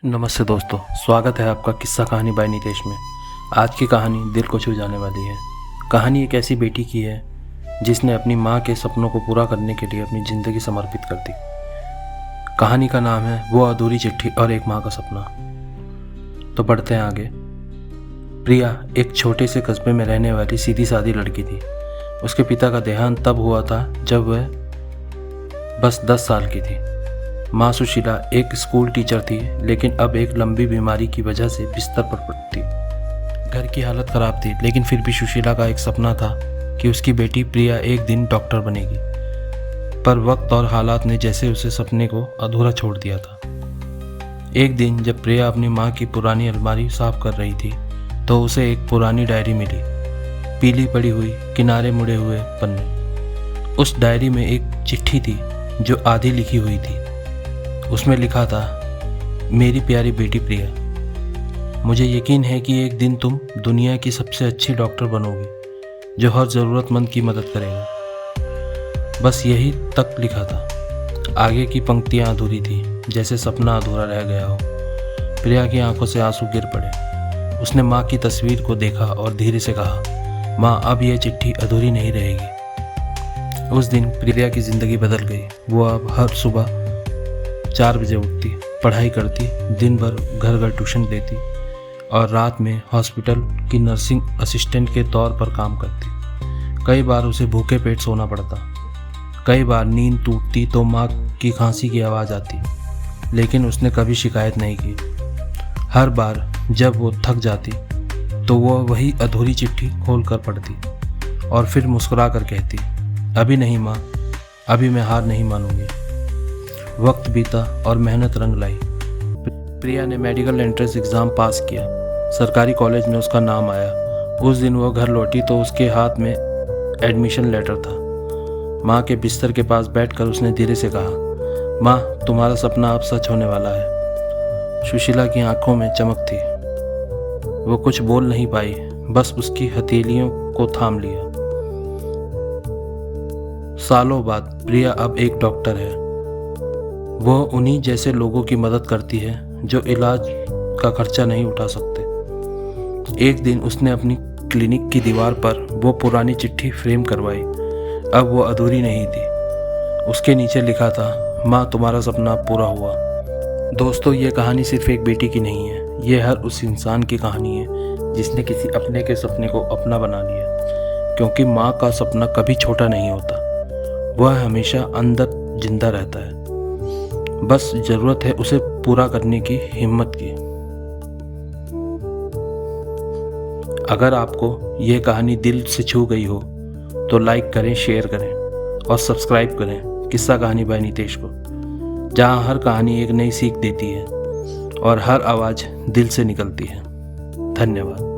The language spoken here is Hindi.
नमस्ते दोस्तों, स्वागत है आपका किस्सा कहानी बाय नितेश में। आज की कहानी दिल को छू जाने वाली है। कहानी एक ऐसी बेटी की है जिसने अपनी माँ के सपनों को पूरा करने के लिए अपनी ज़िंदगी समर्पित कर दी। कहानी का नाम है वो अधूरी चिट्ठी और एक माँ का सपना। तो बढ़ते हैं आगे। प्रिया एक छोटे से कस्बे में रहने वाली सीधी सादी लड़की थी। उसके पिता का देहांत तब हुआ था जब वह बस 10 साल की थी। माँ सुशीला एक स्कूल टीचर थी, लेकिन अब एक लंबी बीमारी की वजह से बिस्तर पर पड़ी थी। घर की हालत खराब थी, लेकिन फिर भी सुशीला का एक सपना था कि उसकी बेटी प्रिया एक दिन डॉक्टर बनेगी। पर वक्त और हालात ने जैसे उसे सपने को अधूरा छोड़ दिया था। एक दिन जब प्रिया अपनी माँ की पुरानी अलमारी साफ कर रही थी तो उसे एक पुरानी डायरी मिली, पीली पड़ी हुई, किनारे मुड़े हुए पन्ने। उस डायरी में एक चिट्ठी थी जो आधी लिखी हुई थी। उसमें लिखा था, मेरी प्यारी बेटी प्रिया, मुझे यकीन है कि एक दिन तुम दुनिया की सबसे अच्छी डॉक्टर बनोगी जो हर ज़रूरतमंद की मदद करेगा। बस यही तक लिखा था। आगे की पंक्तियां अधूरी थी, जैसे सपना अधूरा रह गया हो। प्रिया की आंखों से आंसू गिर पड़े। उसने माँ की तस्वीर को देखा और धीरे से कहा, माँ, अब यह चिट्ठी अधूरी नहीं रहेगी। उस दिन प्रिया की ज़िंदगी बदल गई। वो अब हर सुबह 4 बजे उठती, पढ़ाई करती, दिन भर घर घर ट्यूशन देती और रात में हॉस्पिटल की नर्सिंग असिस्टेंट के तौर पर काम करती। कई बार उसे भूखे पेट सोना पड़ता, कई बार नींद टूटती तो माँ की खांसी की आवाज़ आती, लेकिन उसने कभी शिकायत नहीं की। हर बार जब वो थक जाती तो वो वही अधूरी चिट्ठी खोल कर पढ़ती और फिर मुस्कुरा कर कहती, अभी नहीं माँ, अभी मैं हार नहीं मानूंगी। वक्त बीता और मेहनत रंग लाई। प्रिया ने मेडिकल एंट्रेंस एग्ज़ाम पास किया। सरकारी कॉलेज में उसका नाम आया। उस दिन वो घर लौटी तो उसके हाथ में एडमिशन लेटर था। माँ के बिस्तर के पास बैठकर उसने धीरे से कहा, माँ, तुम्हारा सपना अब सच होने वाला है। सुशीला की आंखों में चमक थी। वो कुछ बोल नहीं पाई, बस उसकी हथेलियों को थाम लिया। सालों बाद प्रिया अब एक डॉक्टर है। वह उन्हीं जैसे लोगों की मदद करती है जो इलाज का खर्चा नहीं उठा सकते। एक दिन उसने अपनी क्लिनिक की दीवार पर वो पुरानी चिट्ठी फ्रेम करवाई। अब वो अधूरी नहीं थी। उसके नीचे लिखा था, माँ, तुम्हारा सपना पूरा हुआ। दोस्तों, ये कहानी सिर्फ एक बेटी की नहीं है, ये हर उस इंसान की कहानी है जिसने किसी अपने के सपने को अपना बना लिया। क्योंकि माँ का सपना कभी छोटा नहीं होता, वह हमेशा अंदर जिंदा रहता है। बस ज़रूरत है उसे पूरा करने की हिम्मत की। अगर आपको यह कहानी दिल से छू गई हो तो लाइक करें, शेयर करें और सब्सक्राइब करें किस्सा कहानी बाय नितेश को, जहां हर कहानी एक नई सीख देती है और हर आवाज़ दिल से निकलती है। धन्यवाद।